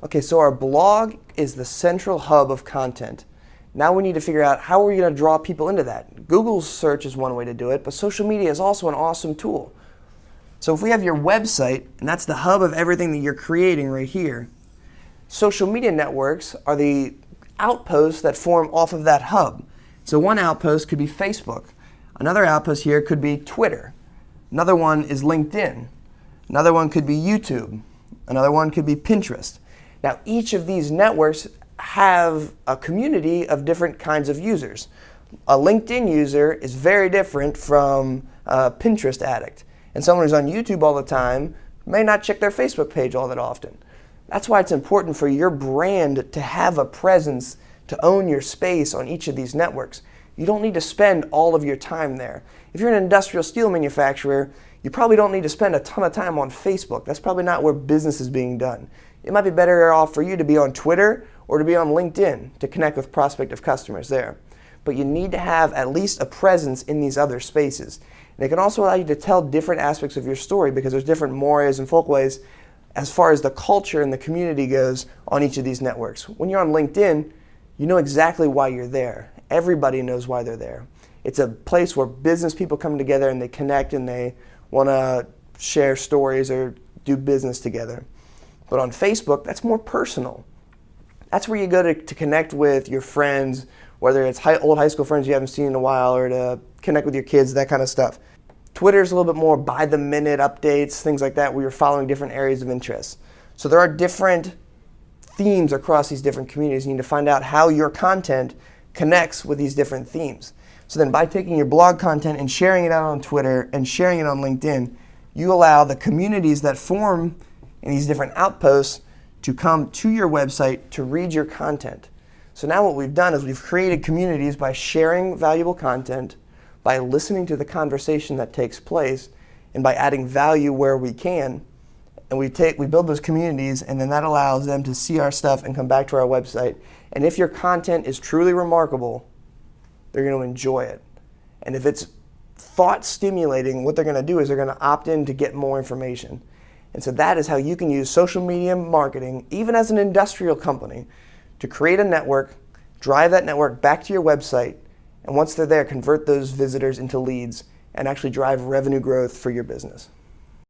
Okay, so our blog is the central hub of content. Now we need to figure out how are we going to draw people into that. Google's search is one way to do it, but social media is also an awesome tool. So if we have your website, and that's the hub of everything that you're creating right here, social media networks are the outposts that form off of that hub. So one outpost could be Facebook. Another outpost here could be Twitter. Another one is LinkedIn. Another one could be YouTube. Another one could be Pinterest. Now each of these networks have a community of different kinds of users. A LinkedIn user is very different from a Pinterest addict. And someone who's on YouTube all the time may not check their Facebook page all that often. That's why it's important for your brand to have a presence, to own your space on each of these networks. You don't need to spend all of your time there. If you're an industrial steel manufacturer, you probably don't need to spend a ton of time on Facebook. That's probably not where business is being done. It might be better off for you to be on Twitter or to be on LinkedIn to connect with prospective customers there. But you need to have at least a presence in these other spaces. And it can also allow you to tell different aspects of your story because there's different mores and folkways as far as the culture and the community goes on each of these networks. When you're on LinkedIn, you know exactly why you're there. Everybody knows why they're there. It's a place where business people come together and they connect and they want to share stories or do business together. But on Facebook, that's more personal. That's where you go to connect with your friends, whether it's old high school friends you haven't seen in a while or to connect with your kids, that kind of stuff. Twitter's a little bit more by-the-minute updates, things like that, where you're following different areas of interest. So there are different themes across these different communities. You need to find out how your content connects with these different themes. So then by taking your blog content and sharing it out on Twitter and sharing it on LinkedIn, you allow the communities that form in these different outposts to come to your website to read your content. So now what we've done is we've created communities by sharing valuable content, by listening to the conversation that takes place, and by adding value where we can. And we build those communities, and then that allows them to see our stuff and come back to our website. And if your content is truly remarkable, they're going to enjoy it. And if it's thought stimulating, what they're going to do is they're going to opt in to get more information. And so that is how you can use social media marketing, even as an industrial company, to create a network, drive that network back to your website, and once they're there, convert those visitors into leads and actually drive revenue growth for your business.